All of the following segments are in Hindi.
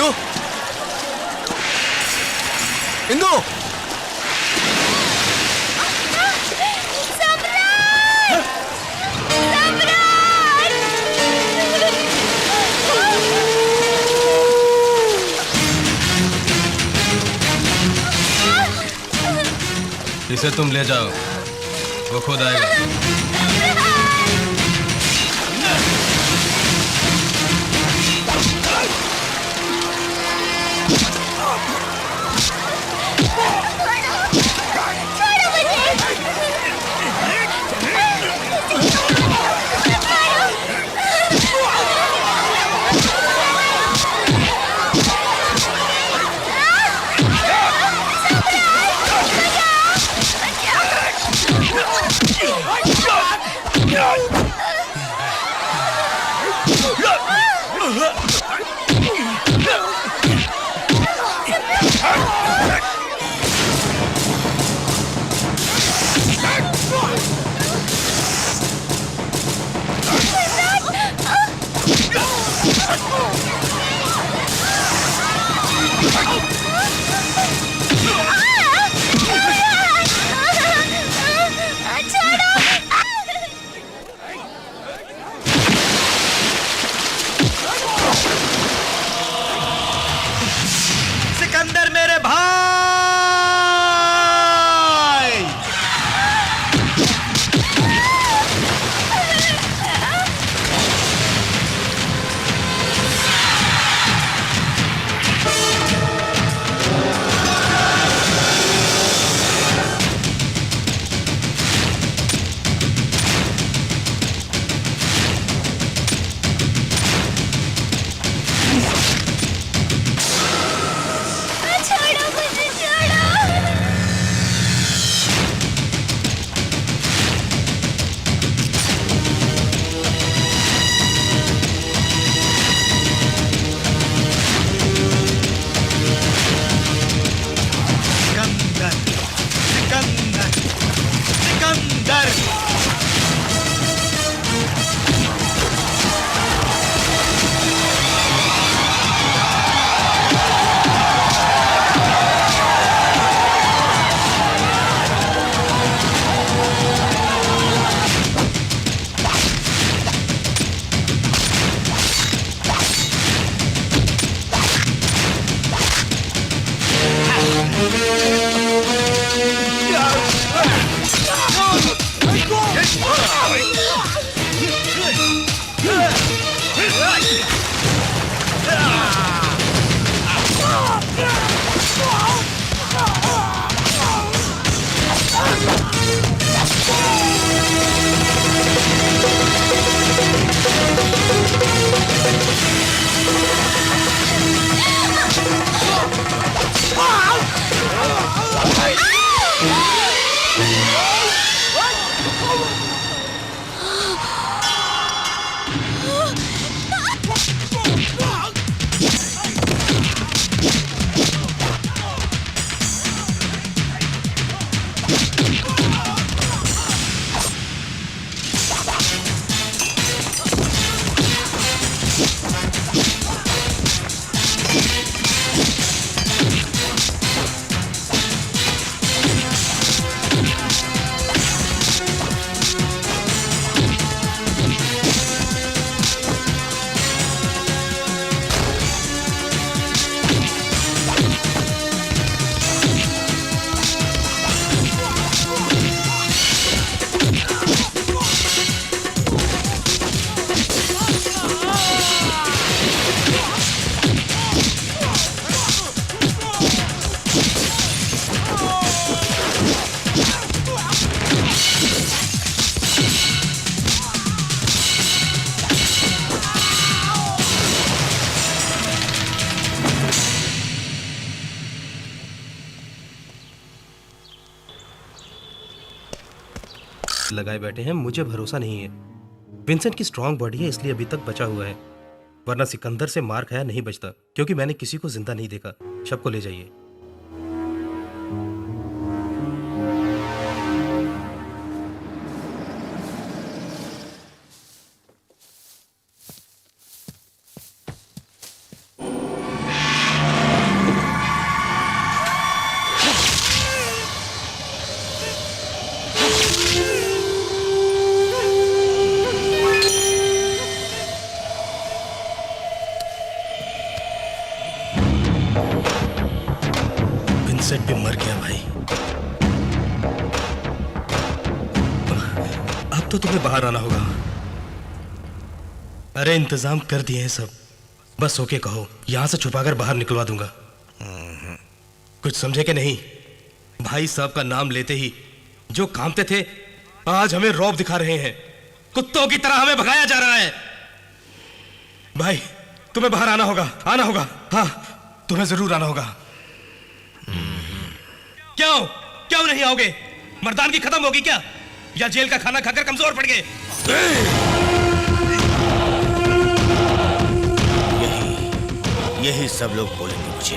इंदु, इंदु, इसे तुम ले जाओ, वो खुद आएगा। सिकंदर मेरे भाई, लगाए बैठे हैं, मुझे भरोसा नहीं है। विंसेंट की स्ट्रांग बॉडी है इसलिए अभी तक बचा हुआ है, वरना सिकंदर से मार खाया नहीं बचता, क्योंकि मैंने किसी को जिंदा नहीं देखा। शव को ले जाइए। विंसेंट भी मर गया भाई। अब तो तुम्हें बाहर आना होगा। अरे इंतजाम कर दिए हैं सब, बस ओके कहो, यहां से छुपाकर बाहर निकलवा दूंगा। कुछ समझे कि नहीं? भाई साहब का नाम लेते ही जो कामते थे आज हमें रौब दिखा रहे हैं। कुत्तों की तरह हमें भगाया जा रहा है। भाई तुम्हें बाहर आना होगा, आना होगा। हाँ तुम्हें जरूर आना होगा। क्यों क्यों नहीं आओगे? मर्दानगी खत्म होगी क्या, या जेल का खाना खाकर कमजोर पड़ गए? यही सब लोग बोलेंगे मुझे।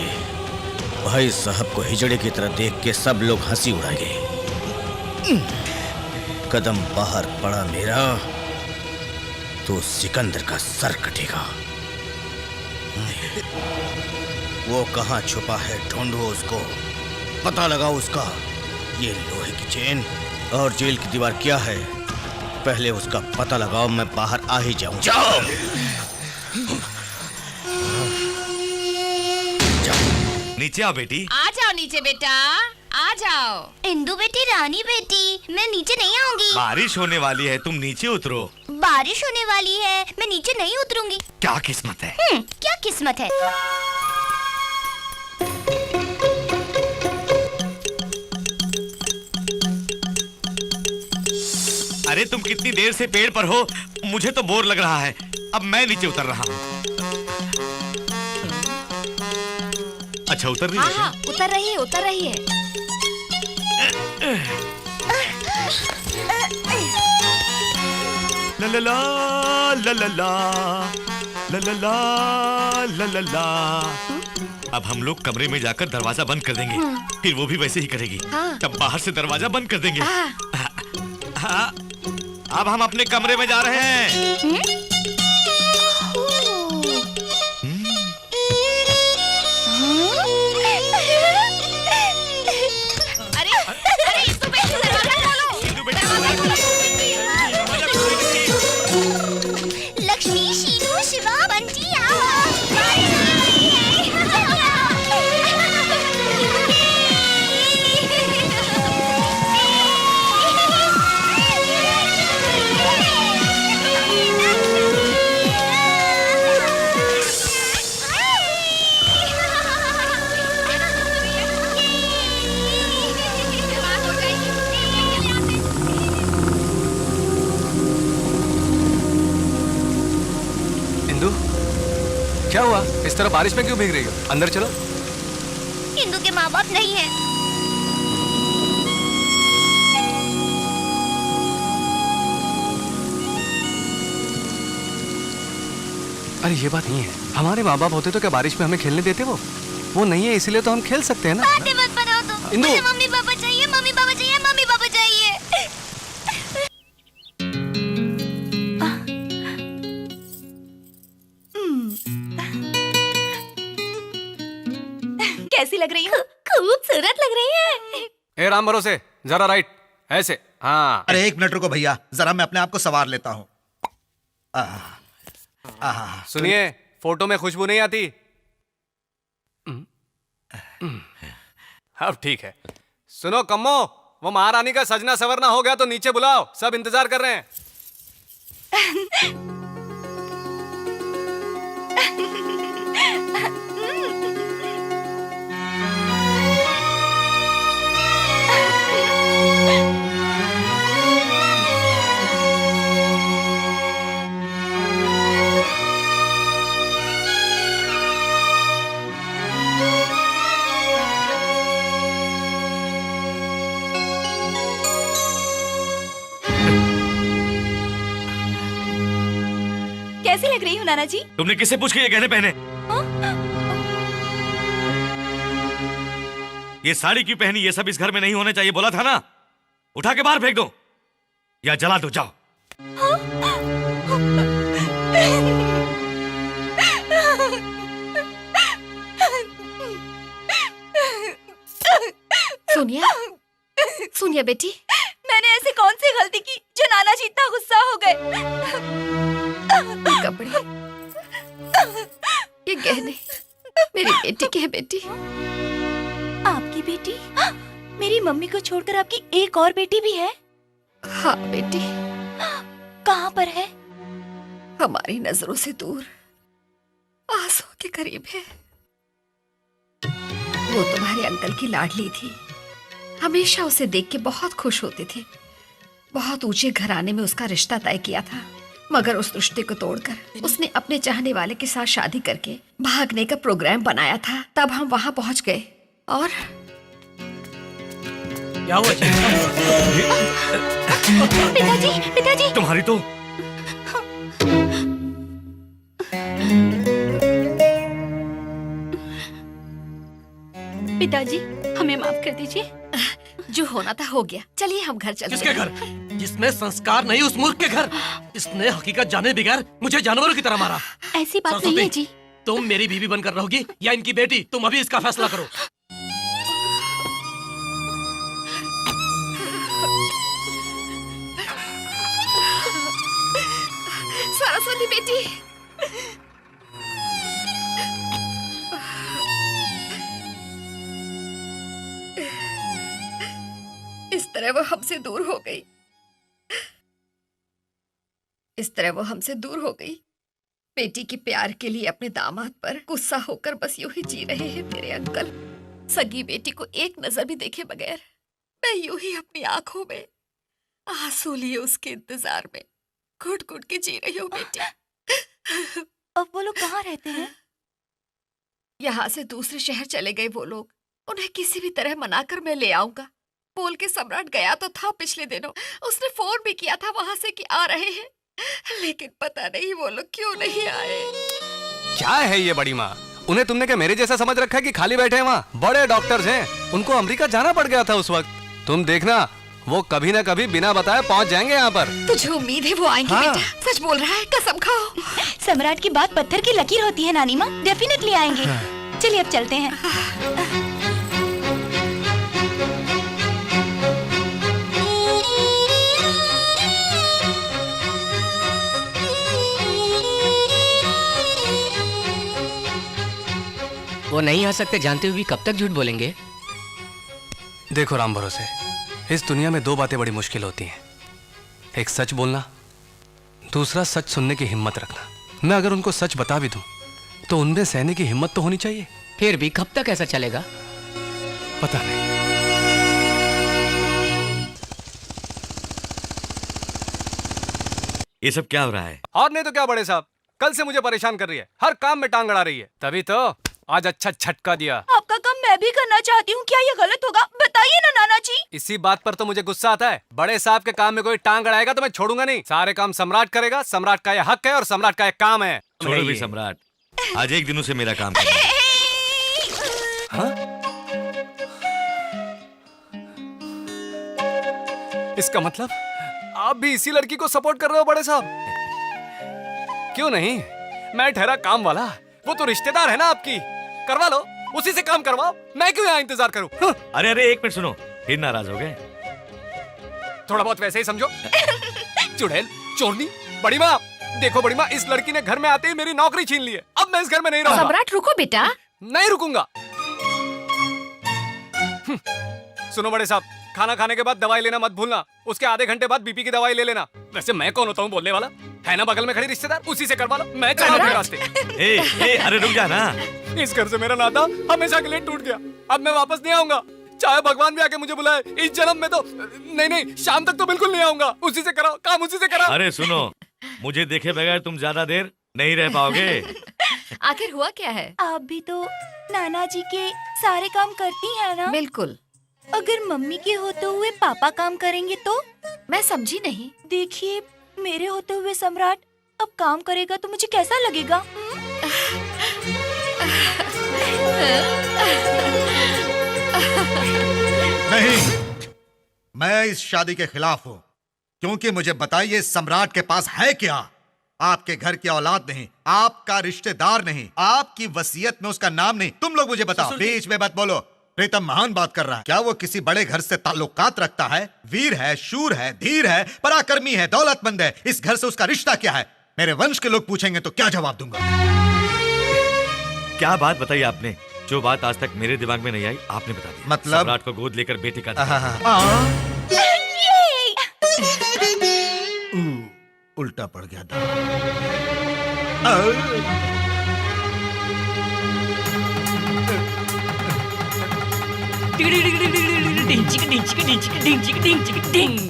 भाई साहब को हिजड़े की तरह देख के सब लोग हंसी उड़ाएंगे। कदम बाहर पड़ा मेरा तो सिकंदर का सर कटेगा। वो कहां छुपा है ढूंढो उसको, पता लगाओ उसका। ये लोहे की चेन और जेल की दीवार क्या है, पहले उसका पता लगाओ, मैं बाहर आ ही जाऊं। जाओ नीचे आओ बेटी। आ जाओ नीचे बेटा, आ जाओ। इंदु बेटी, रानी बेटी, मैं नीचे नहीं आऊंगी। बारिश होने वाली है, तुम नीचे उतरो। बारिश होने वाली है, मैं नीचे नहीं उतरूंगी। क्या किस्मत है? क्या किस्मत है? अरे तुम कितनी देर से पेड़ पर हो, मुझे तो बोर लग रहा है। अब मैं नीचे उतर रहा हूँ। अच्छा उतर रही है? हाँ, उतर रही है, उतर रही है। ला ला ला ला ला ला ला ला ला ला ला। अब हम लोग कमरे में जाकर दरवाजा बंद कर देंगे, फिर वो भी वैसे ही करेगी। तब बाहर से दरवाजा बंद कर देंगे। हाँ, अब हम अपने कमरे में जा रहे हैं। लक्ष्मी, शीनू, शिवा, बंटी आओ। इंदु, क्या हुआ? इस तरह बारिश में क्यों भीग रही हो? अंदर चलो। इंदु के माँ बाप नहीं है। अरे ये बात नहीं है, हमारे माँ बाप होते तो क्या बारिश में हमें खेलने देते? वो नहीं है, इसलिए तो हम खेल सकते हैं ना। बातें मत बनाओ तुम। इंदु, मुझे मम्मी पापा चाहिए, मम्मी पापा चाहिए, मम्मी पापा चाहिए। कैसी लग रही हूँ? खूबसूरत लग रही है। ए राम भरोसे, जरा राइट, ऐसे। हाँ। अरे एक मिनट रुको भैया, जरा मैं अपने आप को सवार लेता हूँ। सुनिए, फोटो में खुशबू नहीं आती। अब ठीक है। सुनो कम्मो, वो महारानी का सजना सवरना हो गया तो नीचे बुलाओ, सब इंतजार कर रहे हैं। कैसी लग रही हूँ नाना जी? तुमने किससे पूछ के ये गहने पहने? ये साड़ी क्यों पहनी? ये सब इस घर में नहीं होने चाहिए, बोला था ना। उठा के बाहर फेंक दो या जला दो, जाओ। सोनिया, सोनिया बेटी, मैंने ऐसी कौन सी गलती की जो नाना जी इतना गुस्सा हो गए? ये कपड़े, ये गहने, मेरी बेटी की है बेटी। आपकी बेटी? मेरी मम्मी को छोड़कर आपकी एक और बेटी भी है? हाँ बेटी, कहाँ पर है? हमारी नजरों से दूर, आंसू के करीब है। वो तुम्हारे अंकल की लाडली थी, हमेशा उसे देख के बहुत खुश होते थे। बहुत ऊंचे घराने में उसका रिश्ता तय किया था, मगर उस रिश्ते को तोड़कर उसने अपने चाहने वाले के साथ शादी करके भागने का प्रोग्राम बनाया था। तब हम वहां पहुंच गए और क्या हुआ जी? पिताजी, पिताजी! तुम्हारी तो पिताजी, हमें माफ कर दीजिए। जो होना था हो गया, चलिए हम घर चलते किसके हैं। घर? जिसमें संस्कार नहीं, उस मूर्ख के घर। इसने हकीकत जाने बगैर मुझे जानवरों की तरह मारा। ऐसी बात नहीं है जी। तुम मेरी बीवी बनकर रहोगी या इनकी बेटी, तुम अभी इसका फैसला करो। सरस्वती बेटी, इस तरह वो हमसे दूर हो गई, इस तरह वो हमसे दूर हो गई। बेटी के प्यार के लिए अपने दामाद पर गुस्सा होकर बस यूं ही जी रहे हैं मेरे अंकल। सगी बेटी को एक नजर भी देखे बगैर मैं यूं ही अपनी आंखों में आंसू लिए उसके इंतजार में घुट घुट के जी रही हूँ बेटी। अब वो लोग कहाँ रहते हैं? यहाँ से दूसरे शहर चले गए वो लोग। उन्हें किसी भी तरह मनाकर मैं ले आऊंगा। बोल के सम्राट गया तो था पिछले दिनों, उसने फोन भी किया था वहां से कि आ रहे हैं, लेकिन पता नहीं वो लोग क्यों नहीं आए। क्या है ये बड़ी माँ? उन्हें तुमने क्या मेरे जैसा समझ रखा है कि खाली बैठे हैं वहाँ? बड़े डॉक्टर्स हैं, उनको अमेरिका जाना पड़ गया था उस वक्त। तुम देखना, वो कभी ना कभी बिना बताए पहुँच जाएंगे यहाँ पर। तुझे उम्मीद है वो आएंगे? हाँ। बेटा सच बोल रहा है, कसम खाओ। सम्राट की बात पत्थर की लकीर होती है नानी माँ, डेफिनेटली आएंगे। चलिए अब चलते हैं। वो नहीं आ सकते जानते हुए भी कब तक झूठ बोलेंगे? देखो राम भरोसे, इस दुनिया में दो बातें बड़ी मुश्किल होती हैं। एक सच बोलना, दूसरा सच सुनने की हिम्मत रखना। मैं अगर उनको सच बता भी दूं तो उनमें सहने की हिम्मत तो होनी चाहिए। फिर भी कब तक ऐसा चलेगा? पता नहीं। ये सब क्या हो रहा है? और नहीं तो क्या बड़े साहब, कल से मुझे परेशान कर रही है, हर काम में टांग अड़ा रही है। तभी तो आज अच्छा झटका दिया। आपका काम मैं भी करना चाहती हूँ, क्या ये गलत होगा? बताइए ना नाना जी। इसी बात पर तो मुझे गुस्सा आता है। बड़े साहब के काम में कोई टांग अड़ाएगा तो मैं छोड़ूंगा नहीं। सारे काम सम्राट करेगा, सम्राट का ये हक है और सम्राट का ये काम है। छोड़ो भी सम्राट, आज एक दिनों से मेरा काम कर। हाँ? इसका मतलब आप भी इसी लड़की को सपोर्ट कर रहे हो बड़े साहब? क्यों नहीं, मैं ठहरा काम वाला, वो तो रिश्तेदार है ना आपकी। करवा लो, उसी से काम करवाओ, मैं क्यों यहाँ इंतजार करूं? हाँ। अरे एक मिनट सुनो, फिर नाराज हो गए? थोड़ा बहुत वैसे ही समझो। चुड़ैल, चोरनी, बड़ी माँ, देखो बड़ी माँ, इस लड़की ने घर में आते ही मेरी नौकरी छीन ली है। अब मैं इस घर में नहीं रहूंगा। सम्राट रुको बेटा। नहीं रुकूंगा। सुनो बड़े साहब, खाना खाने के बाद दवाई लेना मत भूलना। उसके आधे घंटे बाद बीपी की दवाई ले लेना। वैसे मैं कौन होता हूँ बोलने वाला? है ना बगल में खड़ी रिश्तेदार, उसी से करवा लो। मैं चला अपने रास्ते। अरे रुक जा ना। इस घर से मेरा नाता हमेशा के लिए टूट गया। अब मैं वापस नहीं आऊंगा, चाहे भगवान भी आके मुझे बुलाए। इस जन्म में तो नहीं, शाम तक तो बिल्कुल नहीं आऊंगा। उसी से कराओ काम, उसी से कराओ। अरे सुनो, मुझे देखे बगैर तुम ज्यादा देर नहीं रह पाओगे। आखिर हुआ क्या है? आप भी तो नाना जी के सारे काम करती हैं ना? बिल्कुल। अगर मम्मी के होते हुए पापा काम करेंगे तो? मैं समझी नहीं। देखिए, मेरे होते हुए सम्राट अब काम करेगा तो मुझे कैसा लगेगा? नहीं, मैं इस शादी के खिलाफ हूं, क्योंकि मुझे बताइए सम्राट के पास है क्या? आपके घर की औलाद नहीं, आपका रिश्तेदार नहीं, आपकी वसीयत में उसका नाम नहीं। तुम लोग मुझे बताओ, बीच में मत बोलो। प्रीतम महान बात कर रहा है। क्या वो किसी बड़े घर से ताल्लुकात रखता है? वीर है, शूर है, धीर है, पराक्रमी है, दौलतमंद है। इस घर से उसका रिश्ता क्या है? मेरे वंश के लोग पूछेंगे तो क्या जवाब दूंगा? क्या बात बताई आपने? जो बात आज तक मेरे दिमाग में नहीं आई आपने बता दी। मतलब? सम्राट को गोद लेकर बेटी का उल्टा पड़ गया था।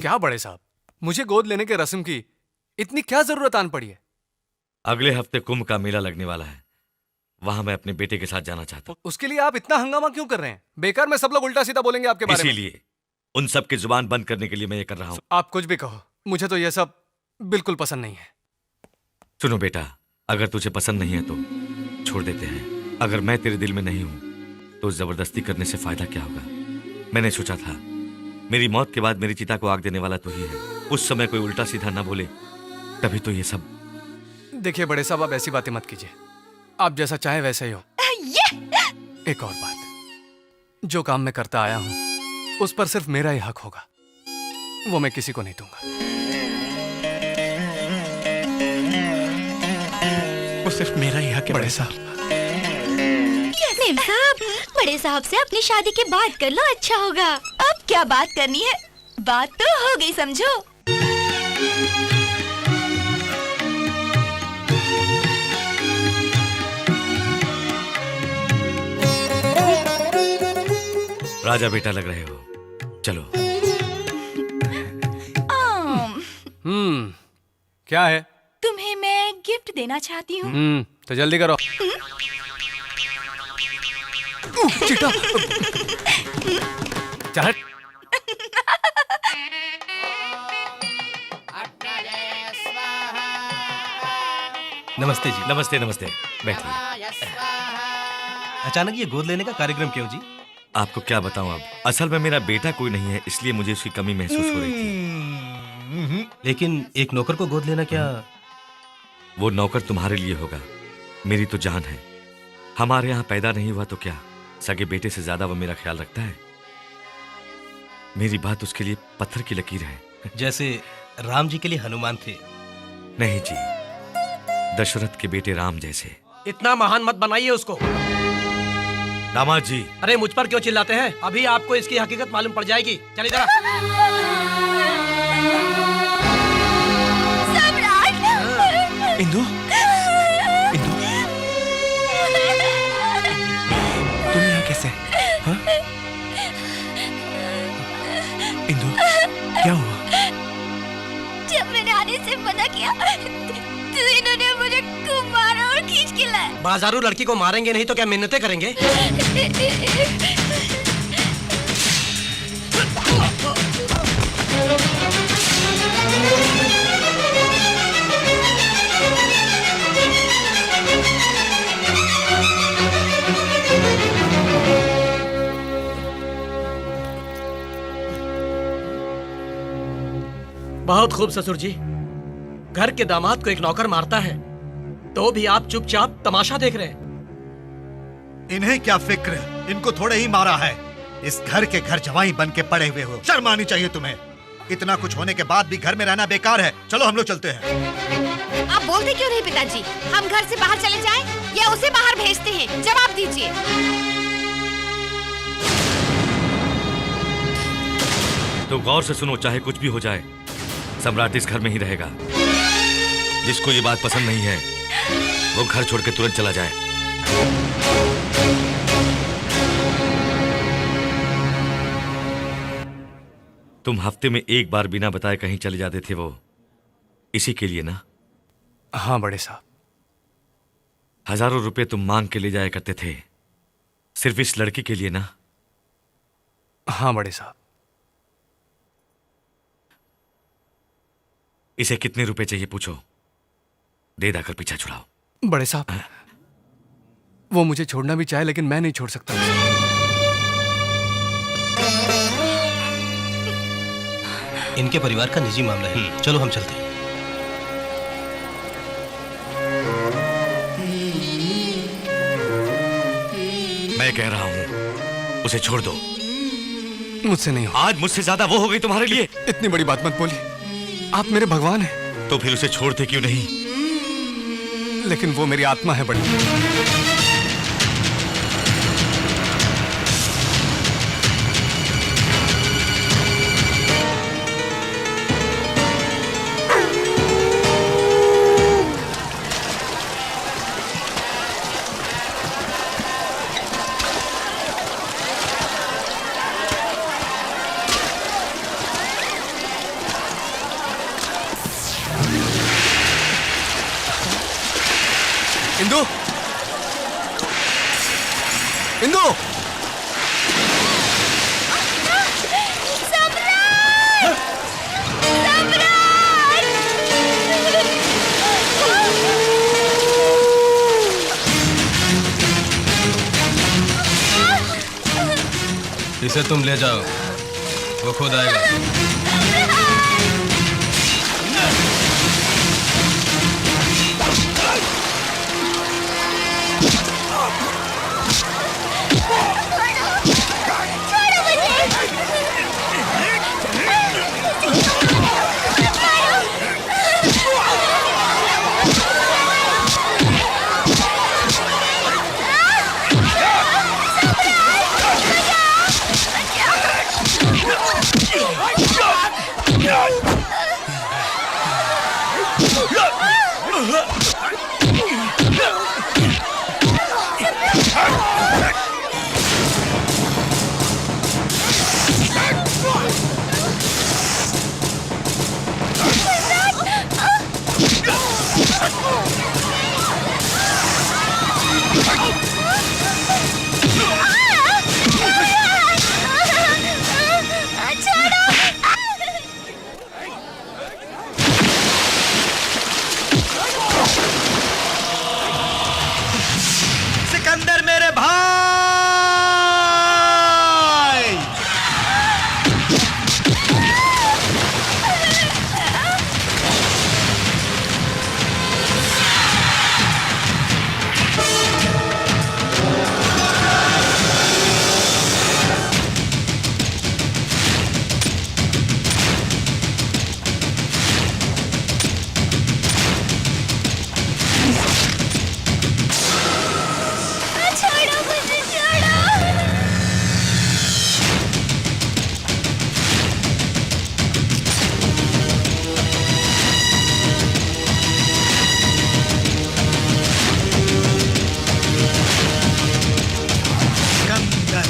क्या बड़े साहब, मुझे गोद लेने के रस्म की इतनी क्या जरूरत आन पड़ी है? अगले हफ्ते कुंभ का मेला लगने वाला है, वहां मैं अपने बेटे के साथ जाना चाहता हूँ। उसके लिए आप इतना हंगामा क्यों कर रहे हैं? बेकार में सब लोग उल्टा सीधा बोलेंगे आपके बारे में। इसीलिए उन सब की जुबान बंद करने के लिए मैं ये कर रहा हूँ। आप कुछ भी कहो, मुझे तो ये सब बिल्कुल पसंद नहीं है। सुनो बेटा, अगर तुझे पसंद नहीं है तो छोड़ देते हैं। अगर मैं तेरे दिल में नहीं हूं तो जबरदस्ती करने से फायदा क्या होगा? मैंने सोचा था मेरी मौत के बाद मेरी चिता को आग देने वाला तू ही है। उस समय कोई उल्टा सीधा ना बोले, तभी तो ये सब। देखिए बड़े साहब, आप ऐसी बातें मत कीजिए। आप जैसा चाहे वैसा ही हो। एक और बात, जो काम मैं करता आया हूं उस पर सिर्फ मेरा ही हक होगा, वो मैं किसी को नहीं दूंगा। वो सिर्फ मेरा ही हक है बड़े साहब। मेम साहब, बड़े साहब से अपनी शादी की बात कर लो, अच्छा होगा। अब क्या बात करनी है, बात तो हो गई समझो। राजा बेटा लग रहे हो, चलो। क्या है? तुम्हें मैं गिफ्ट देना चाहती हूँ। तो जल्दी करो। चिटा। चल। नमस्ते जी। नमस्ते नमस्ते, बैठिए। अचानक ये गोद लेने का कार्यक्रम क्यों जी? आपको क्या बताऊं, अब असल में मेरा बेटा कोई नहीं है, इसलिए मुझे उसकी कमी महसूस हो रही थी। लेकिन एक नौकर को गोद लेना क्या? वो नौकर तुम्हारे लिए होगा, मेरी तो जान है। हमारे यहाँ पैदा नहीं हुआ तो क्या, सगे बेटे से ज्यादा वो मेरा ख्याल रखता है। मेरी बात उसके लिए पत्थर की लकीर है। जैसे राम जी के लिए हनुमान थे। नहीं जी, दशरथ के बेटे राम जैसे। इतना महान मत बनाइए उसको। दामाद जी। अरे मुझ पर क्यों चिल्लाते हैं? अभी आपको इसकी हकीकत मालूम पड़ जाएगी। चलिए जरा। इंदु, इंदु, तुम यहाँ कैसे? हाँ? इंदु, क्या हुआ? जब मैंने आने से मना किया तो इन्होंने मुझे खूब मारा और खींच के लाया। बाजारू लड़की को मारेंगे नहीं तो क्या मिन्नतें करेंगे? बहुत खूब ससुर जी। घर के दामाद को एक नौकर मारता है तो भी आप चुपचाप तमाशा देख रहे हैं। इन्हें क्या फिक्र, इनको थोड़े ही मारा है। इस घर के घर जवाई बन के पड़े हुए हो, शर्म आनी चाहिए तुम्हें। इतना कुछ होने के बाद भी घर में रहना बेकार है। चलो हम लोग चलते हैं। आप बोलते क्यों नहीं पिताजी? हम घर से बाहर चले जाएं या उसे बाहर भेजते हैं? जवाब दीजिए। तो गौर से सुनो, चाहे कुछ भी हो जाए, सम्राट इस घर में ही रहेगा। जिसको ये बात पसंद नहीं है वो घर छोड़ के तुरंत चला जाए। तुम हफ्ते में एक बार बिना बताए कहीं चले जाते थे, वो इसी के लिए ना? हाँ बड़े साहब। हजारों रुपए तुम मांग के ले जाया करते थे, सिर्फ इस लड़की के लिए ना? हाँ बड़े साहब। इसे कितने रुपए चाहिए पूछो, दे दाकर पीछा छुड़ाओ। बड़े साहब, वो मुझे छोड़ना भी चाहे लेकिन मैं नहीं छोड़ सकता। इनके परिवार का निजी मामला है, चलो हम चलते हैं। मैं कह रहा हूं उसे छोड़ दो। मुझसे नहीं हो। आज मुझसे ज्यादा वो हो गई तुम्हारे लिए। इतनी बड़ी बात मत बोलिए, आप मेरे भगवान हैं। तो फिर उसे छोड़ते क्यों नहीं? लेकिन वो मेरी आत्मा है बड़ी। इंदु! इसे तुम ले जाओ, वो खुद आएगा। सिकंदर मेरे भाई! सिकंदर,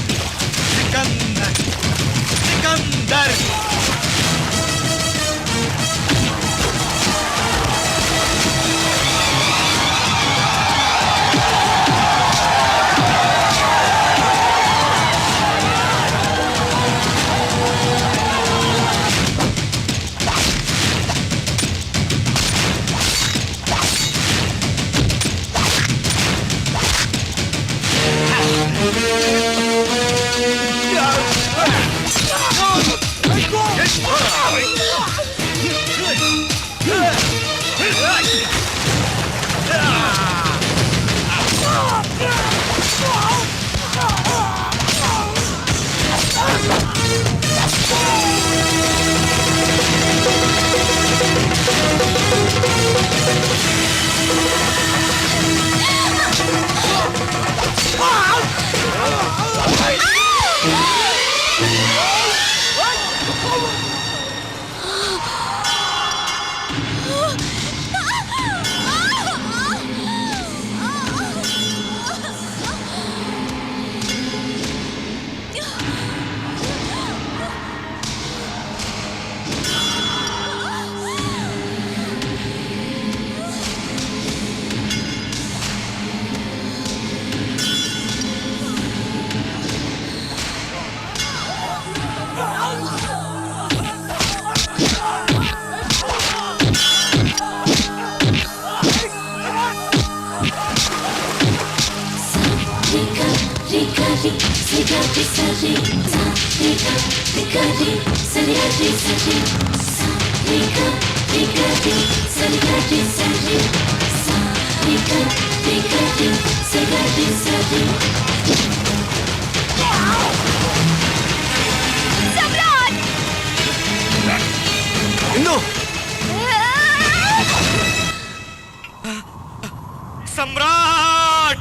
सिकंदर, सिकंदर! इंदु! सम्राट!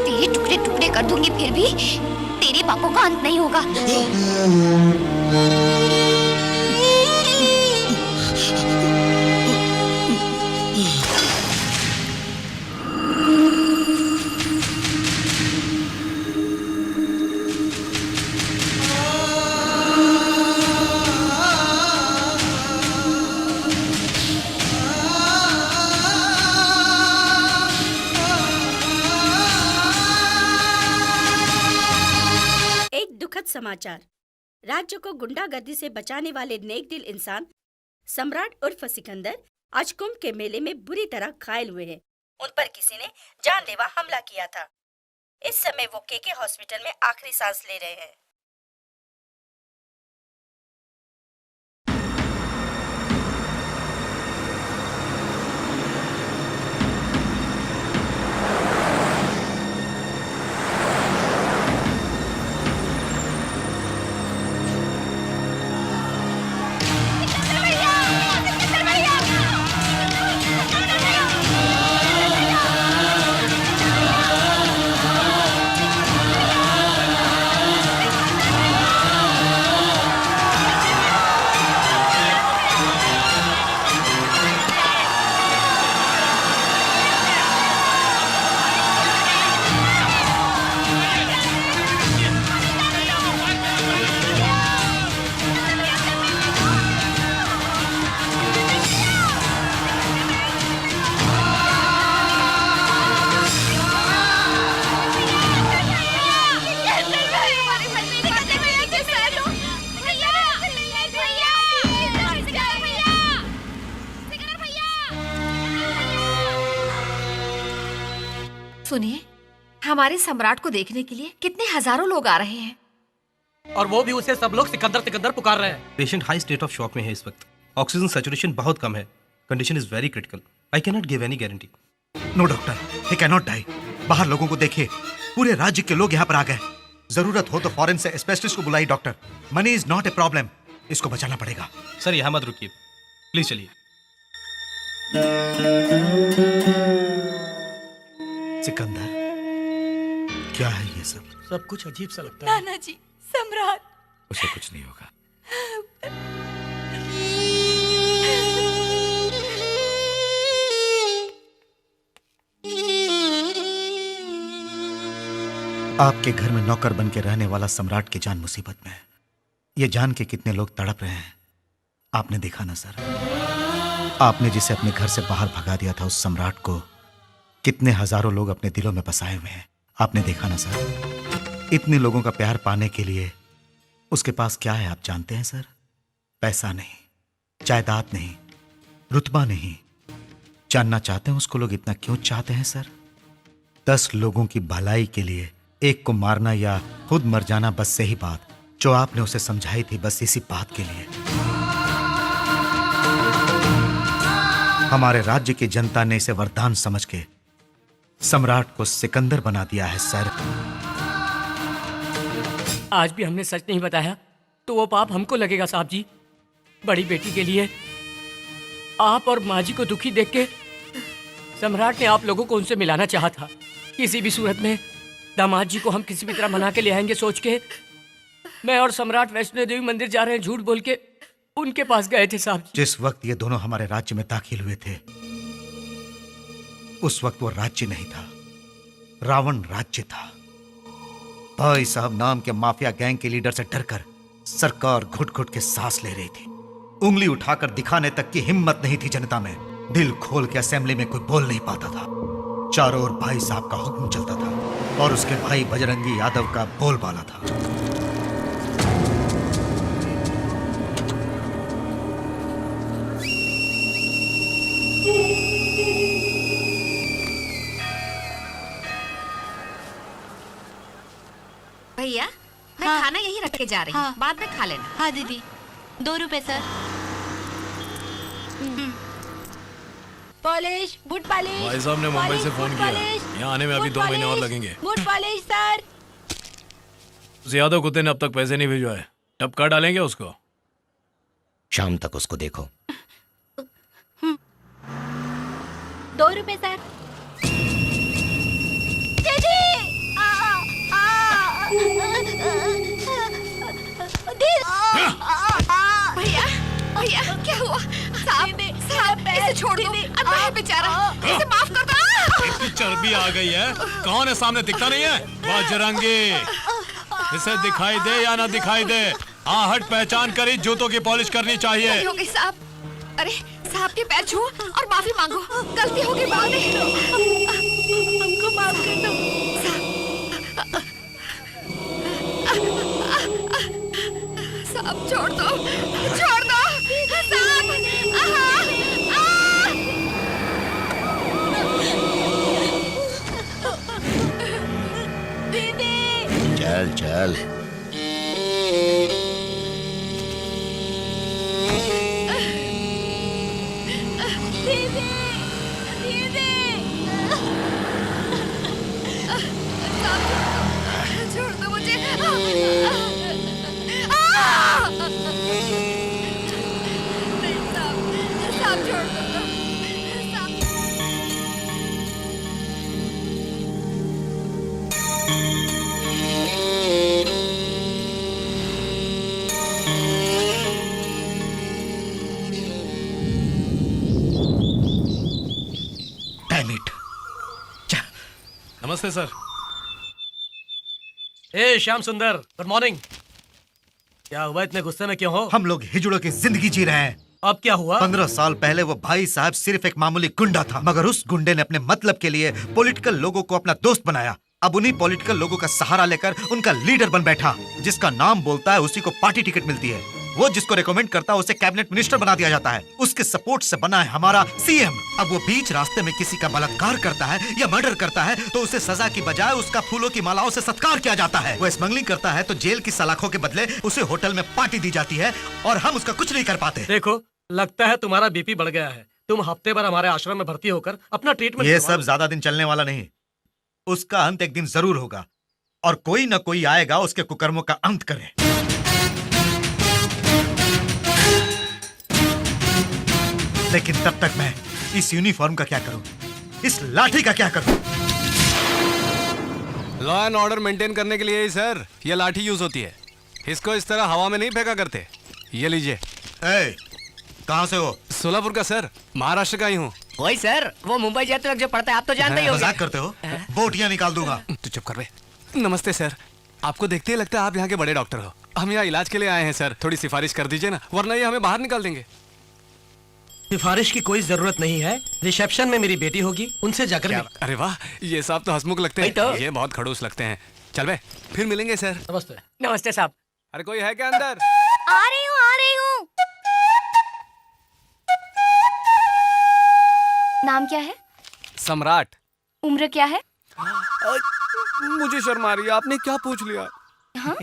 तेरे टुकड़े टुकड़े कर दूंगी, फिर भी तेरे पापों का अंत नहीं होगा। समाचार। राज्य को गुंडागर्दी से बचाने वाले नेक दिल इंसान सम्राट उर्फ सिकंदर आज कुंभ के मेले में बुरी तरह घायल हुए हैं। उन पर किसी ने जानलेवा हमला किया था। इस समय वो केके हॉस्पिटल में आखिरी सांस ले रहे हैं। सुनिए, हमारे सम्राट को देखने के लिए कितने हजारों लोग आ रहे हैं और वो भी उसे सब लोग सिकंदर सिकंदर पुकार रहे हैं। Patient high state of shock में है इस वक्त। ऑक्सीजन सैचुरेशन बहुत कम है। Condition is very critical. I can not give any guarantee. No doctor, he can not die. बाहर लोगों को देखिए, पूरे राज्य के लोग यहाँ पर आ गए। जरूरत हो तो फॉरेन से स्पेशलिस्ट को बुलाई doctor. Money is not a problem. इसको बचाना पड़ेगा। सर यहाँ मत रुकिए, प्लीज चलिए। सिकंदर, क्या है ये सब? सब कुछ अजीब सा लगता है। नाना जी, सम्राट। उसे कुछ नहीं होगा। आपके घर में नौकर बन के रहने वाला सम्राट की जान मुसीबत में है। ये जान के कितने लोग तड़प रहे हैं आपने देखा ना सर? आपने जिसे अपने घर से बाहर भगा दिया था, उस सम्राट को कितने हजारों लोग अपने दिलों में बसाए हुए हैं आपने देखा ना सर? इतने लोगों का प्यार पाने के लिए उसके पास क्या है आप जानते हैं सर? पैसा नहीं, जायदाद नहीं, रुतबा नहीं। जानना चाहते हैं उसको लोग इतना क्यों चाहते हैं सर? 10 लोगों की भलाई के लिए एक को मारना या खुद मर जाना, बस सही बात जो आपने उसे समझाई थी, बस इसी बात के लिए हमारे राज्य की जनता ने इसे वरदान समझ के सम्राट को सिकंदर बना दिया है सर। आज भी हमने सच नहीं बताया तो वो पाप हमको लगेगा साहब जी। बड़ी बेटी के लिए आप और माँ जी को दुखी देख के सम्राट ने आप लोगों को उनसे मिलाना चाहा था। किसी भी सूरत में दामाद जी को हम किसी भी तरह मना के ले आएंगे सोच के मैं और सम्राट वैष्णो देवी मंदिर जा रहे हैं झूठ बोल के उनके पास गए थे साहब जी। जिस वक्त ये दोनों हमारे राज्य में दाखिल हुए थे उस वक्त वो राज्य नहीं था, रावण राज्य था। भाई साहब नाम के माफिया गैंग के लीडर से डरकर सरकार घुट घुट के सांस ले रही थी। उंगली उठाकर दिखाने तक की हिम्मत नहीं थी जनता में। दिल खोल के असेंबली में कोई बोल नहीं पाता था। चारों ओर भाई साहब का हुक्म चलता था और उसके भाई बजरंगी यादव का बोलबाला था। भैया, मैं हाँ। खाना यहीं रख के जा रही हूँ। हाँ। बाद में खा लेना। हाँ दीदी, 2 रुपए सर। Polish, boot polish. भाई साहब ने मुंबई से फोन किया, यहाँ आने में अभी 2 महीने और लगेंगे। Boot polish sir. उस यादव कुत्ते ने अब तक पैसे नहीं भिजवाए, टपका डालेंगे उसको। शाम तक उसको देखो। 2 रुपए सर। भैया, भैया क्या हुआ? साहब, साहब इसे छोड़ दो। अल्लाह है बेचारा, इसे माफ कर दो। इतनी चर्बी आ गई है, कौन है सामने दिखता नहीं है? बजरंगी, इसे दिखाई दे या ना दिखाई दे, आहट पहचान कर ही जूतों की पॉलिश करनी चाहिए। हो गई साहब। अरे साहब के पैर छू और माफी मांगो। गलती हो गई, बाद में हमको माफ कर दो। चल चल। छोड़ दो मुझे। नहीं साहब छोड़ दो। Damn it. नमस्ते सर। ए श्याम सुंदर, गुड मॉर्निंग। क्या हुआ, इतने गुस्से में क्यों हो? हम लोग हिजड़ों की जिंदगी जी रहे हैं। अब क्या हुआ? 15 साल पहले वो भाई साहब सिर्फ एक मामूली गुंडा था, मगर उस गुंडे ने अपने मतलब के लिए पॉलिटिकल लोगों को अपना दोस्त बनाया। अब उन्हीं पॉलिटिकल लोगों का सहारा लेकर उनका लीडर बन बैठा। जिसका नाम बोलता है उसी को पार्टी टिकट मिलती है। वो जिसको रेकमेंड करता है उसे कैबिनेट मिनिस्टर बना दिया जाता है। उसके सपोर्ट से बना है हमारा सीएम। अब वो बीच रास्ते में किसी का बलात्कार करता है या मर्डर करता है तो उसे सजा की बजाय उसका फूलों की मालाओं से सत्कार किया जाता है। वो स्मगलिंग करता है तो जेल की सलाखों के बदले उसे होटल में पार्टी दी जाती है और हम उसका कुछ नहीं कर पाते। देखो, लगता है तुम्हारा बीपी बढ़ गया है। तुम हफ्ते भर हमारे आश्रम में भर्ती होकर अपना ट्रीटमेंट। ये सब ज्यादा दिन चलने वाला नहीं। उसका अंत एक दिन जरूर होगा और कोई न कोई आएगा उसके कुकर्मों का अंत करे। लेकिन तब तक मैं इस यूनिफॉर्म का क्या करूं, इस लाठी का क्या करूं? लॉ एंड ऑर्डर मेंटेन करने के लिए ही सर ये लाठी यूज होती है। इसको इस तरह हवा में नहीं फेंका करते। ये लीजिए। कहाँ से हो? सोलापुर का सर, महाराष्ट्र का ही हूँ। वही सर, वो मुंबई जाते वक्त जो पढ़ता है, आप तो जानते ही होंगे। मजाक करते हो? बोटियां निकाल दूंगा। तू चुप कर बे। नमस्ते सर, आपको देखते ही लगता है आप यहाँ के बड़े डॉक्टर हो। हम यहाँ इलाज के लिए आए हैं सर, थोड़ी सिफारिश कर दीजिए ना, वरना ये हमें बाहर निकाल देंगे। सिफारिश की कोई जरूरत नहीं है। रिसेप्शन में मेरी बेटी होगी, उनसे जाकर मिल। अरे वाह, ये साहब तो हंसमुख लगते हैं। तो? ये बहुत खड़ूस लगते हैं। चल बे, फिर मिलेंगे सर। नमस्ते। नमस्ते साहब। अरे कोई है क्या अंदर? आ रही हूँ, आ रही हूँ। नाम क्या है? सम्राट। उम्र क्या है? मुझे शर्म आ रही है, आपने क्या पूछ लिया? हाँ?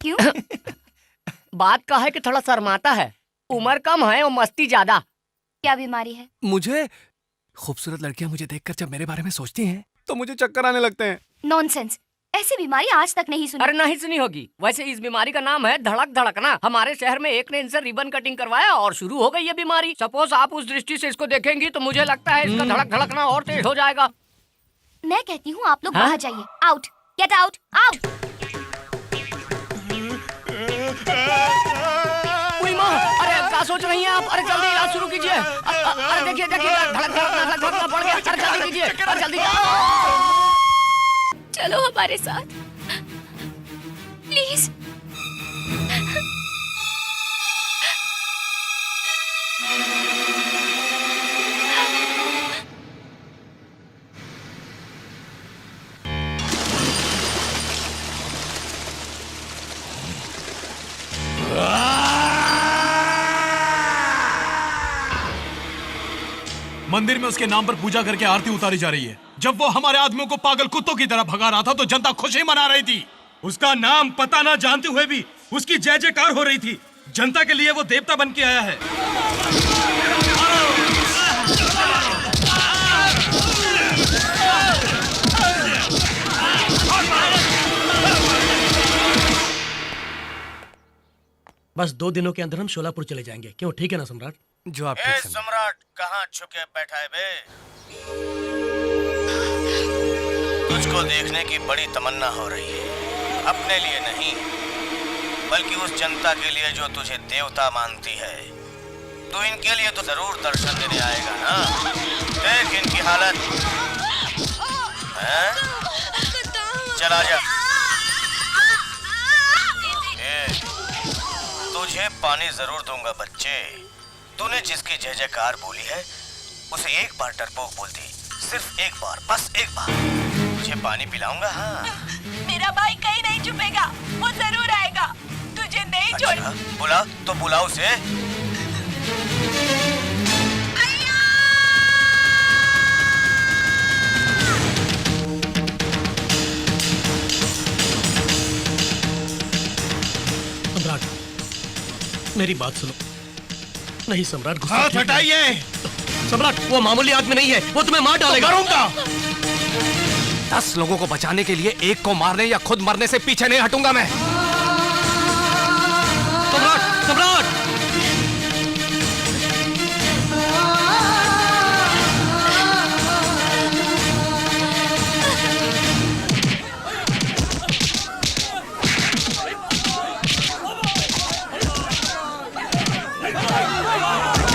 क्यों? बात का है कि थोड़ा शर्माता है। उम्र कम है और मस्ती ज्यादा। क्या बीमारी है? मुझे खूबसूरत लड़कियां मुझे देखकर जब मेरे बारे में सोचती हैं तो मुझे चक्कर आने लगते हैं। नॉनसेंस, ऐसी बीमारी आज तक नहीं सुनी। अरे नहीं सुनी होगी। वैसे इस बीमारी का नाम है धड़क धड़कना। हमारे शहर में एक ने इनसे रिबन कटिंग करवाया और शुरू हो गई ये बीमारी। सपोज आप उस दृष्टि से इसको देखेंगी तो मुझे लगता है इसका धड़क धड़कना और तेज हो जाएगा। मैं कहती हूँ आप लोग बाहर जाइए। Out, get out, out. अरे क्या सोच रही हैं आप? अरे जल्दी इलाज शुरू कीजिए। अरे देखिए देखिए, धड़क धड़कना बढ़ गया। अरे जल्दी कीजिए, अरे जल्दी। चलो हमारे साथ, प्लीज। मंदिर में उसके नाम पर पूजा करके आरती उतारी जा रही है। जब वो हमारे आदमियों को पागल कुत्तों की तरह भगा रहा था तो जनता खुशी मना रही थी। उसका नाम पता ना जानते हुए भी उसकी जय जयकार हो रही थी। जनता के लिए वो देवता बन के आया है। बस 2 दिनों के अंदर हम शोलापुर चले जाएंगे। क्यों, ठीक है ना सम्राट? जो आप ठीक समझें। सम्राट कहाँ छुके बैठा है बे? तुझको देखने की बड़ी तमन्ना हो रही है, अपने लिए नहीं बल्कि उस जनता के लिए जो तुझे देवता मानती है। तू इनके लिए तो जरूर दर्शन देने आएगा ना? देख इनकी हालत है? चल आजा। तुझे पानी जरूर दूंगा बच्चे। तूने जिसकी जय जयकार बोली है उसे एक बार डरपोक बोल दी, सिर्फ एक बार, बस एक बार। तुझे पानी पिलाऊंगा। हाँ, मेरा भाई कहीं नहीं छुपेगा, वो जरूर आएगा। तुझे नहीं छोड़। अच्छा, बुला तो बुला उसे। मेरी बात सुनो। नहीं सम्राट, गुस्सा हाथ ठीक नहीं। हटाइए। सम्राट, वो मामूली आदमी नहीं है, वो तुम्हें मार डालेगा। करूंगा। 10 लोगों को बचाने के लिए एक को मारने या खुद मरने से पीछे नहीं हटूंगा मैं। सम्राट, सम्राट!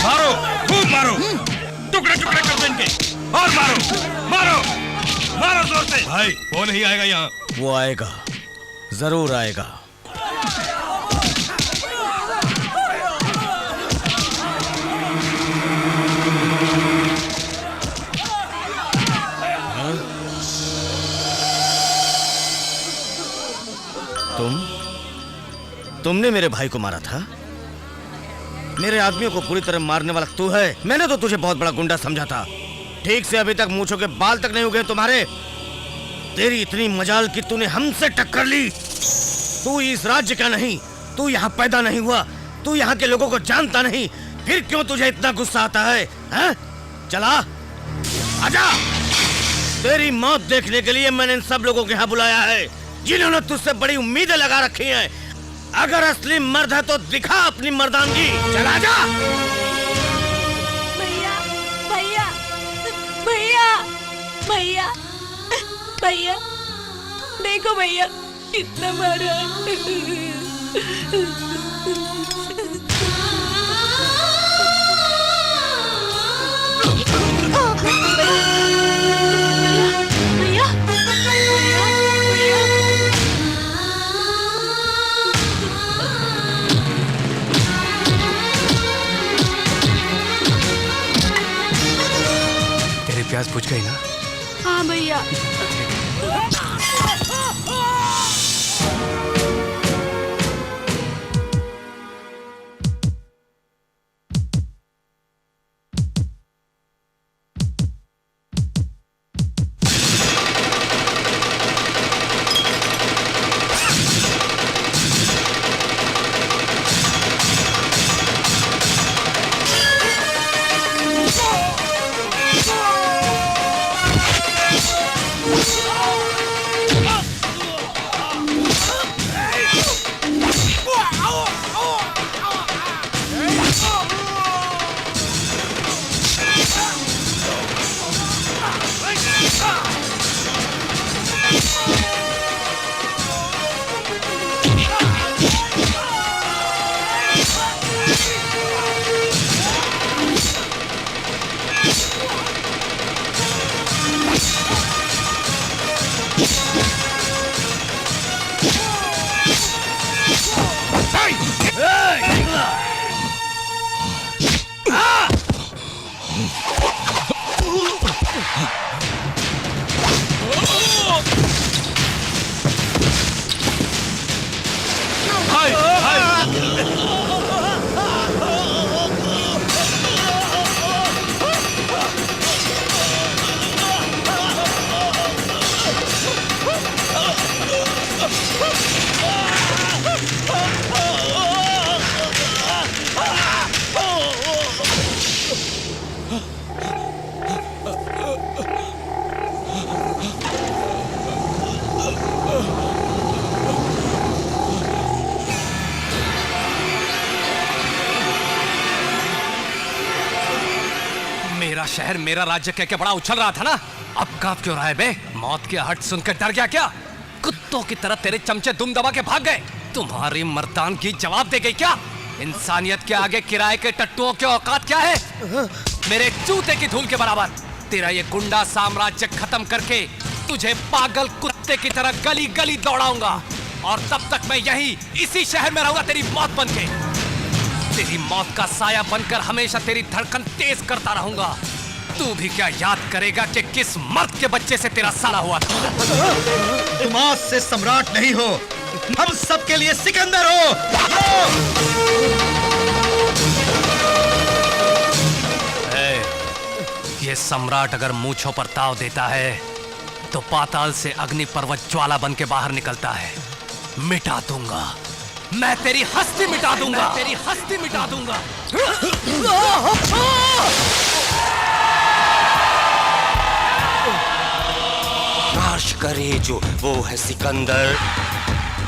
मारो, खूब मारो, टुकड़े टुकड़े कर दो इनके, और मारो, मारो, मारो जोर से। भाई वो नहीं आएगा यहाँ। वो आएगा, जरूर आएगा। तुमने मेरे भाई को मारा था? मेरे आदमियों को पूरी तरह मारने वाला तू है। मैंने तो तुझे बहुत बड़ा गुंडा समझा था। ठीक से अभी तक मूंछों के बाल तक नहीं उगे तुम्हारे। तेरी इतनी मजाल कि तूने हमसे टक्कर ली। तू इस राज्य का नहीं, तू यहाँ पैदा नहीं हुआ, तू यहाँ के लोगों को जानता नहीं, फिर क्यों तुझे इतना गुस्सा आता है? हैं? चला आजा। तेरी मौत देखने के लिए मैंने इन सब लोगों के यहाँ बुलाया है, जिन्होंने तुझसे बड़ी उम्मीदें लगा रखी हैं। अगर असली मर्द है तो दिखा अपनी मर्दानगी। चला जा। भैया, भैया, भैया, भैया, भैया, देखो भैया कितना मारा है। भैया, तेरी प्यास बुझ गई ना? हाँ भैया। मेरा शहर मेरा राज्य कह के बड़ा उछल रहा था ना, अब कांप क्यों रहा है बे? मौत की आहट सुनकर डर गया क्या? कुत्तों की तरह तेरे चमचे दुम दबा के भाग गए। तुम्हारी मर्दान की जवाब दे गई क्या? इंसानियत के आगे किराए के टट्टुओं की औकात क्या है? मेरे जूते की धूल के बराबर। तेरा ये गुंडा साम्राज्य खत्म करके तुझे पागल कुत्ते की तरह गली गली दौड़ाऊंगा, और तब तक मैं यही इसी शहर में रहूंगा तेरी मौत बनके। तेरी मौत का साया बनकर हमेशा तेरी धड़कन तेज करता रहूंगा। तू भी क्या याद करेगा कि किस मर्द के बच्चे से तेरा साला हुआ था? तुम आज से सम्राट नहीं हो, हम सबके लिए सिकंदर हो। ये सम्राट अगर मूंछों पर ताव देता है तो पाताल से अग्नि पर्वत ज्वाला बन के बाहर निकलता है। मिटा दूंगा, मैं तेरी हस्ती मिटा दूंगा, तेरी हस्ती मिटा दूंगा। नाश करे जो वो है सिकंदर,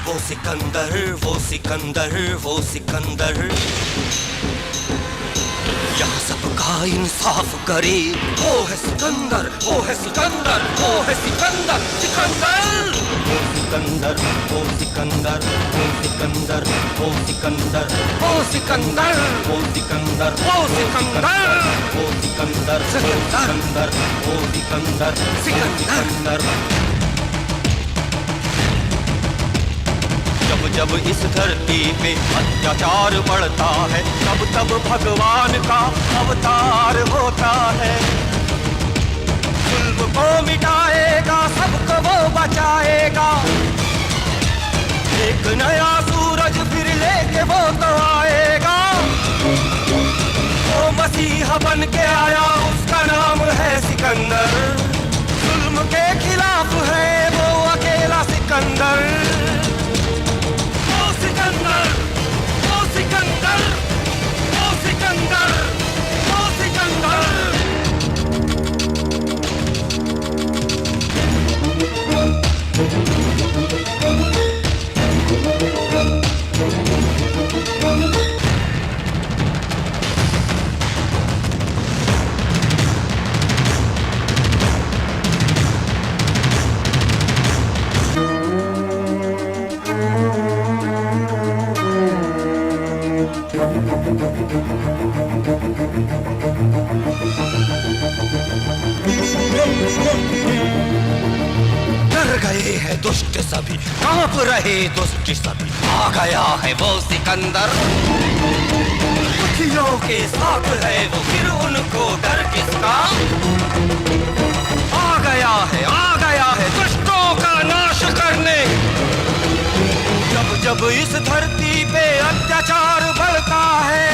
वो सिकंदर, वो सिकंदर, वो सिकंदर। यहाँ सबका इंसाफ करे, वो है सिकंदर, वो है सिकंदर, वो है सिकंदर, सिकंदर। वो सिकंदर, वो सिकंदर, वो सिकंदर, वो सिकंदर, वो सिकंदर, वो सिकंदर, वो सिकंदर, वो सिकंदर, सिकंदर, वो सिकंदर, सिकंदर। जब जब इस धरती पे अत्याचार बढ़ता है, तब तब भगवान का अवतार होता है। जुल्म को मिटाएगा, सबको वो बचाएगा। एक नया सूरज फिर लेके वो तो आएगा। वो मसीहा बन के आया, उसका नाम है सिकंदर। जुल्म के खिलाफ है वो अकेला सिकंदर। सिकंदर, वो सिकंदर, वो सिकंदर, वो सिकंदर। डर गए हैं दुष्ट सभी, कांप रहे दुष्ट सभी। आ गया है वो सिकंदर, दुखियों के साथ है वो, फिर उनको डर किसका। आ गया है दुष्टों का नाश करने। जब जब इस धरती पे अत्याचार बढ़ता है,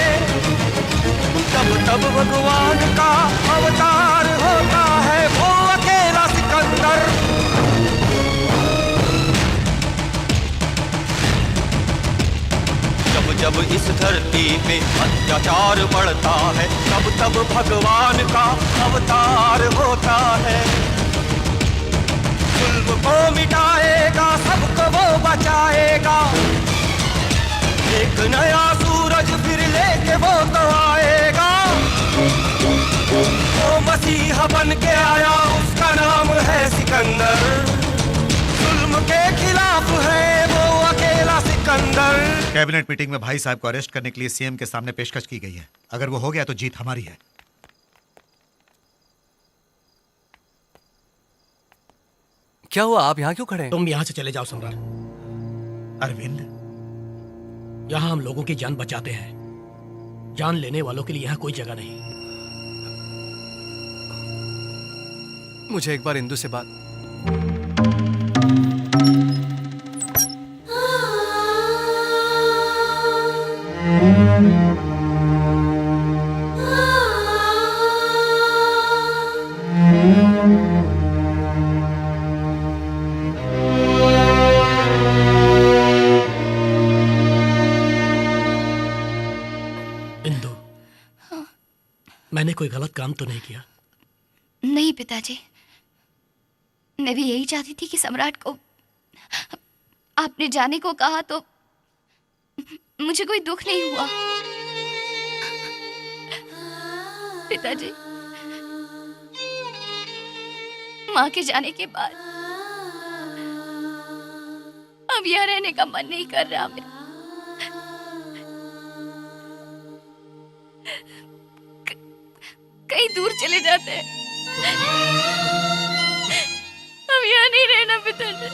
तब तब भगवान का अवतार होता है वो अकेला सिकंदर। जब जब इस धरती पे अत्याचार बढ़ता है, तब तब भगवान का अवतार होता है। जुल्म को मिटाएगा, सबको वो बचाएगा। एक नया सूरज फिर लेके वो तो आएगा। वो मसीहा बन के आया, उसका नाम है सिकंदर। जुल्म के खिलाफ है वो अकेला सिकंदर। कैबिनेट मीटिंग में भाई साहब को अरेस्ट करने के लिए सीएम के सामने पेशकश की गई है। अगर वो हो गया तो जीत हमारी है। क्या हुआ, आप यहाँ क्यों खड़े हैं? तुम यहाँ से चले जाओ सम्राट। अरविंद, यहाँ हम लोगों की जान बचाते हैं, जान लेने वालों के लिए यहाँ कोई जगह नहीं। मुझे एक बार इंदु से बात। मैंने कोई गलत काम तो नहीं किया? नहीं पिताजी, मैं भी यही चाहती थी कि सम्राट को आपने जाने को कहा तो मुझे कोई दुख नहीं हुआ। पिताजी, माँ के जाने के बाद अब यहाँ रहने का मन नहीं कर रहा मेरा। कहीं दूर चले जाते हैं, अब यहाँ नहीं रहना पिताजी।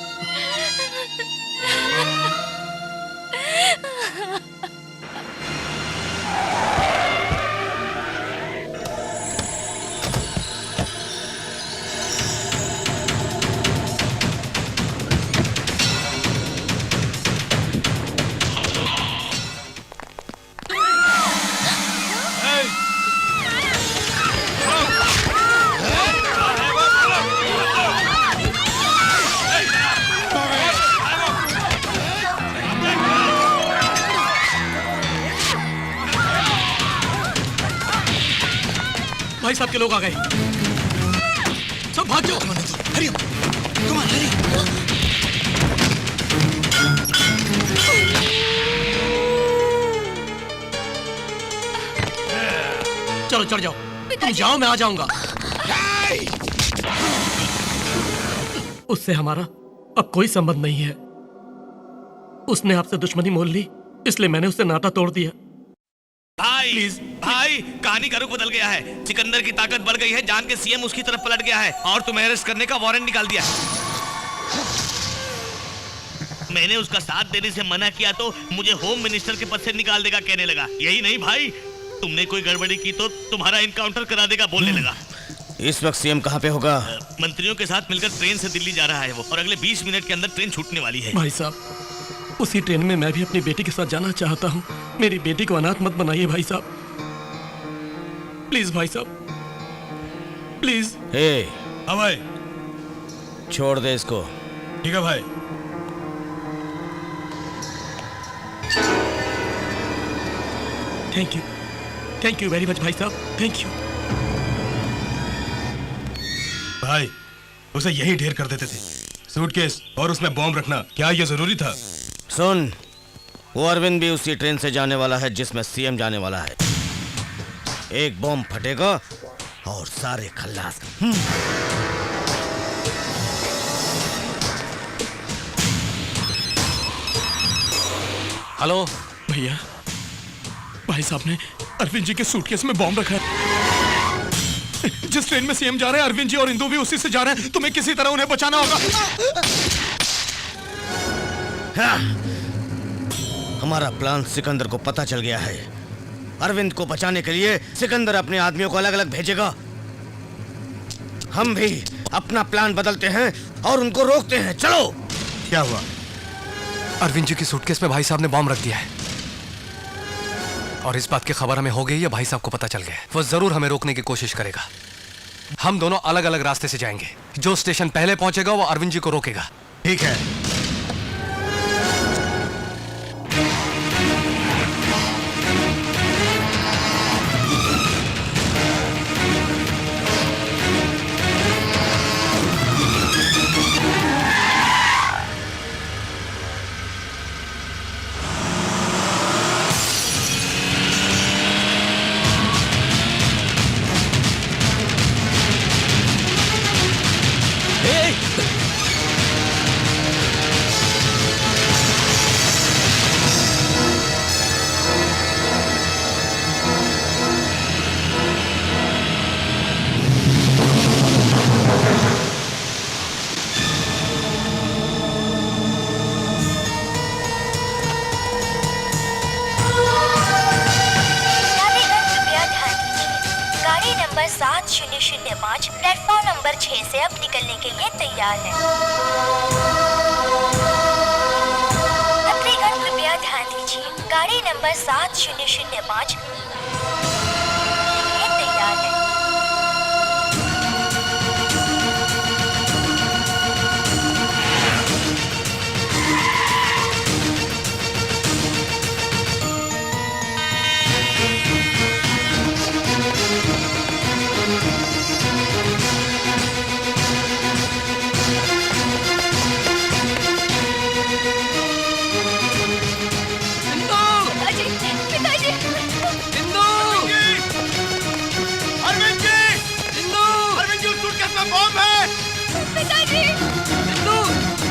भाई साहब के लोग आ गए। सब भाग जाओ। हरी कम ऑन हरी। चलो चढ़ जाओ। तुम जाओ, मैं आ जाऊंगा। उससे हमारा अब कोई संबंध नहीं है। उसने आपसे दुश्मनी मोल ली, इसलिए मैंने उससे नाता तोड़ दिया। भाई भाई, कहानी का रुख बदल गया है। सिकंदर की ताकत बढ़ गई है, जान के सीएम उसकी तरफ पलट गया है और तुम्हें अरेस्ट करने का वारंट निकाल दिया है। मैंने उसका साथ देने से मना किया तो मुझे होम मिनिस्टर के पद से निकाल देगा कहने लगा। यही नहीं भाई, तुमने कोई गड़बड़ी की तो तुम्हारा इनकाउंटर करा देगा बोलने लगा। इस वक्त सीएम कहाँ पे होगा? मंत्रियों के साथ मिलकर ट्रेन से दिल्ली जा रहा है वो, और अगले 20 मिनट के अंदर ट्रेन छूटने वाली है। भाई साहब, उसी ट्रेन में मैं भी अपनी बेटी के साथ जाना चाहता हूँ। मेरी बेटी को अनाथ मत बनाइए भाई साहब, प्लीज भाई साहब, प्लीज। हाँ भाई, छोड़ दे इसको। ठीक है भाई। थैंक यू वेरी मच भाई साहब, थैंक यू। भाई, उसे यही ढेर कर देते थे। सूटकेस और उसमें बॉम्ब रखना क्या ये जरूरी था? सुन, वो अरविंद भी उसी ट्रेन से जाने वाला है जिसमें सीएम जाने वाला है। एक बॉम्ब फटेगा और सारे खल्लास। हेलो भैया, भाई साहब ने अरविंद जी के सूटकेस में बॉम्ब रखा है। जिस ट्रेन में सीएम जा रहे हैं, अरविंद जी और इंदू भी उसी से जा रहे हैं। तुम्हें किसी तरह उन्हें बचाना होगा। हमारा प्लान सिकंदर को पता चल गया है। अरविंद को बचाने के लिए सिकंदर अपने आदमियों को अलग अलग भेजेगा। हम भी अपना प्लान बदलते हैं और उनको रोकते हैं। चलो। क्या हुआ? अरविंद जी की सूटकेस में भाई साहब ने बॉम्ब रख दिया है और इस बात की खबर हमें हो गई है, भाई साहब को पता चल गया है। वो जरूर हमें रोकने की कोशिश करेगा। हम दोनों अलग अलग रास्ते से जाएंगे। जो स्टेशन पहले पहुंचेगा वो अरविंद जी को रोकेगा। ठीक है। नंबर 7005 प्लेटफॉर्म नंबर 6 से अब निकलने के लिए तैयार है। यात्रीगण कृपया ध्यान दीजिए, गाड़ी नंबर 7005 तैयार है।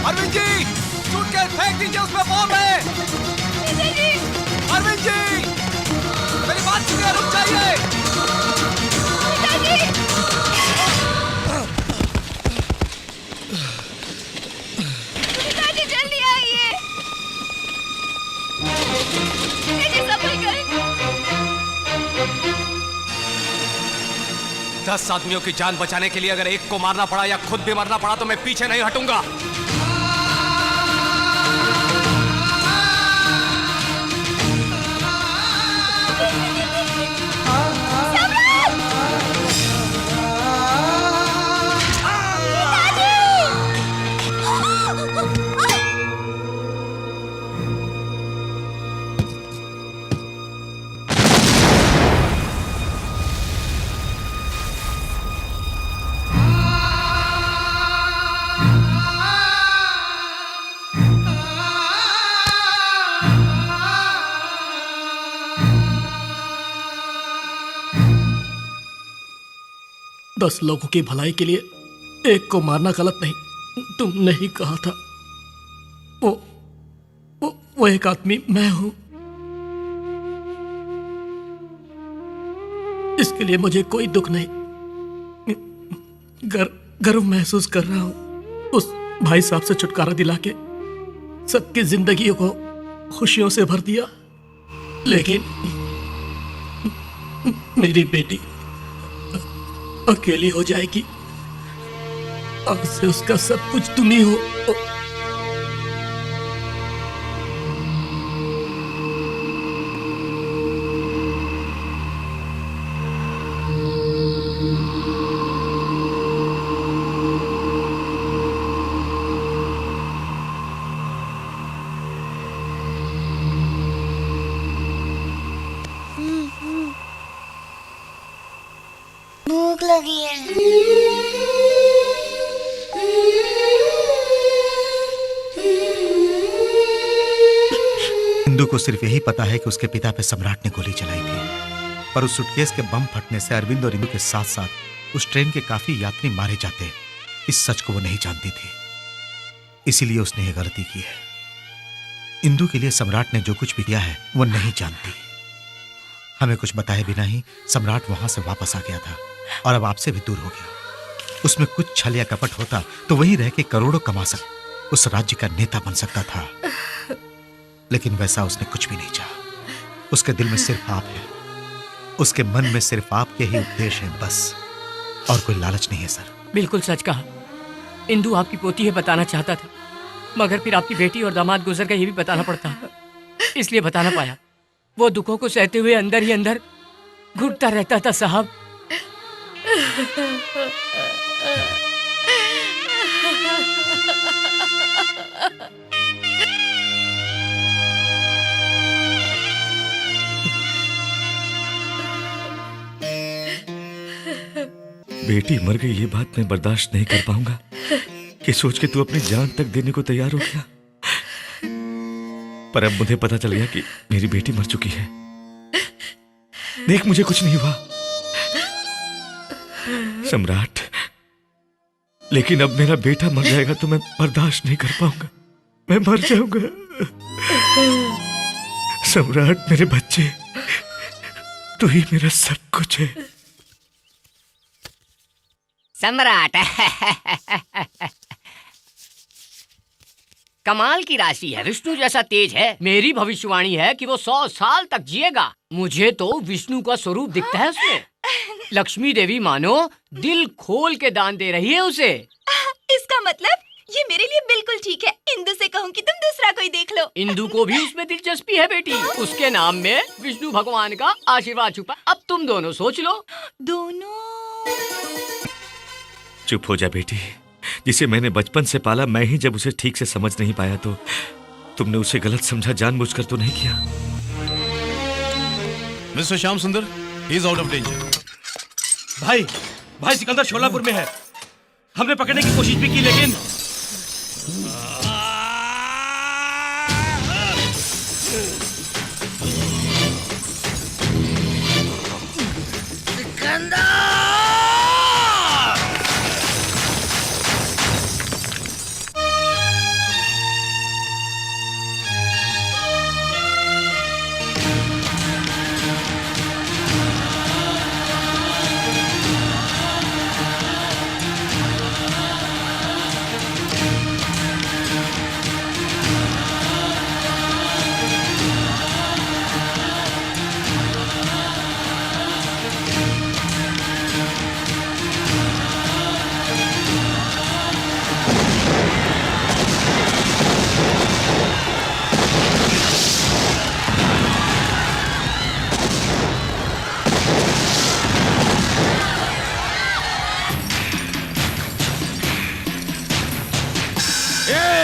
अरविंद जी, सूटकेस फेंक दीजिए, उसमें बॉम्ब है। अरविंद जी, मेरी बात सुनिए, रुक जाइए। पिताजी जल्दी आइए। पिताजी संभल कर। 10 आदमियों की जान बचाने के लिए अगर एक को मारना पड़ा या खुद भी मरना पड़ा तो मैं पीछे नहीं हटूंगा। 10 लोगों की भलाई के लिए एक को मारना गलत नहीं। तुमने ही कहा था। वो एक आदमी मैं हूं। इसके लिए मुझे कोई दुख नहीं। गर्व महसूस कर रहा हूं उस भाई साहब से छुटकारा दिला के सबकी जिंदगी को खुशियों से भर दिया। लेकिन मेरी बेटी अकेली हो जाएगी। आज से उसका सब कुछ तुम ही हो। भूख लगी है। इंदु को सिर्फ यही पता है कि उसके पिता पे सम्राट ने गोली चलाई थी, पर उस सुटकेस के बम फटने से अरविंद और इंदु के साथ साथ उस ट्रेन के काफी यात्री मारे जाते। इस सच को वो नहीं जानती थी, इसीलिए उसने यह गलती की है। इंदु के लिए सम्राट ने जो कुछ भी किया है वो नहीं जानती। हमें कुछ बताए बिना ही सम्राट वहां से वापस आ गया था और अब आपसे भी दूर हो गया। उसमें कुछ छल या कपट होता तो वहीं रह के करोड़ों कमा सकता, उस राज्य का नेता बन सकता था। लेकिन वैसा उसने कुछ भी नहीं चाहा। उसके दिल में सिर्फ आप है, उसके मन में सिर्फ आपके ही उपदेश हैं बस, और कोई लालच नहीं है सर। बिल्कुल सच कहा। इंदु आपकी पोती है बताना चाहता था, मगर फिर आपकी बेटी और दामाद गुजर गए ये भी बताना पड़ता, इसलिए बता ना पाया। वो दुखों को सहते हुए अंदर ही अंदर घुटता रहता था साहब। बेटी मर गई ये बात मैं बर्दाश्त नहीं कर पाऊंगा। ये सोच के तू अपनी जान तक देने को तैयार हो गया, पर अब मुझे पता चल गया कि मेरी बेटी मर चुकी है। देख, मुझे कुछ नहीं हुआ सम्राट, लेकिन अब मेरा बेटा मर जाएगा तो मैं बर्दाश्त नहीं कर पाऊंगा। मैं मर जाऊंगा। सम्राट, मेरे बच्चे, तू ही मेरा सब कुछ है। सम्राट कमाल की राशि है। विष्णु जैसा तेज है। मेरी भविष्यवाणी है कि वो 100 साल तक जिएगा। मुझे तो विष्णु का स्वरूप दिखता है उसमें। लक्ष्मी देवी मानो दिल खोल के दान दे रही है उसे। इसका मतलब ये मेरे लिए बिल्कुल ठीक है। इंदु से कहूँ कि तुम दूसरा कोई देख लो। इंदु को भी उसमें दिलचस्पी है बेटी। उसके नाम में विष्णु भगवान का आशीर्वाद छुपा। अब तुम दोनों सोच लो। दोनों चुप हो जा बेटी। जिसे मैंने बचपन से पाला, मैं ही जब उसे ठीक से समझ नहीं पाया तो तुमने उसे गलत समझा। जानबूझकर तो नहीं किया। मिस्टर श्याम सुंदर, he is out of danger. भाई सिकंदर शोलापुर में है। हमने पकड़ने की कोशिश भी की लेकिन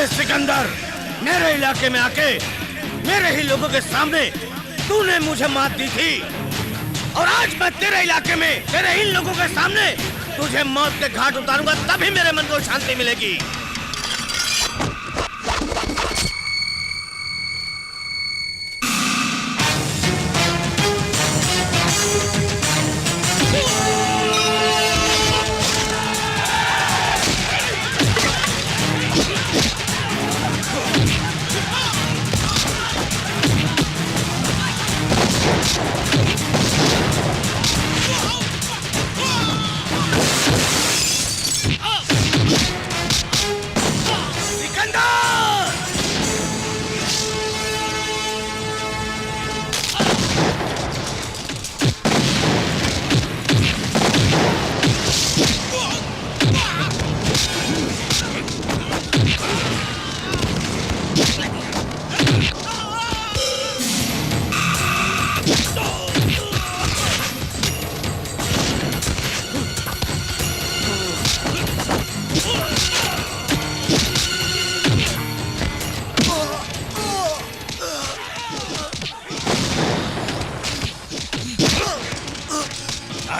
सिकंदर, मेरे इलाके में आके मेरे ही लोगों के सामने तूने मुझे मात दी थी, और आज मैं तेरे इलाके में तेरे इन लोगों के सामने तुझे मौत के घाट उतारूंगा, तभी मेरे मन को शांति मिलेगी।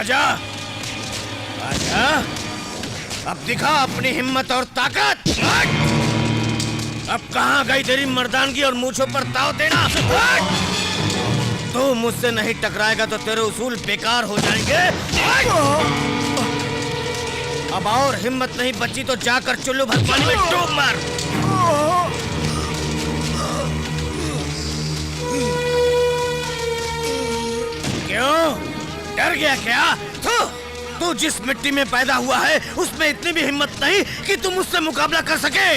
आजा, आजा, अब दिखा अपनी हिम्मत और ताकत। अब कहाँ गई तेरी मर्दानगी और मूंछों पर ताव देना? तू मुझसे नहीं टकराएगा तो तेरे उसूल बेकार हो जाएंगे। अब और हिम्मत नहीं बची तो जाकर चुल्लू भर पानी में डूब मार। क्यों डर गया क्या? तू जिस मिट्टी में पैदा हुआ है उसमें इतनी भी हिम्मत नहीं कि तू मुझसे मुकाबला कर सके।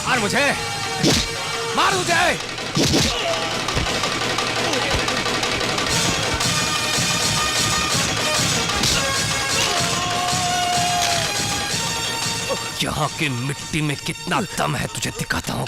मार मुझे, मार मुझे। यहाँ की मिट्टी में कितना दम है तुझे दिखाता हूँ।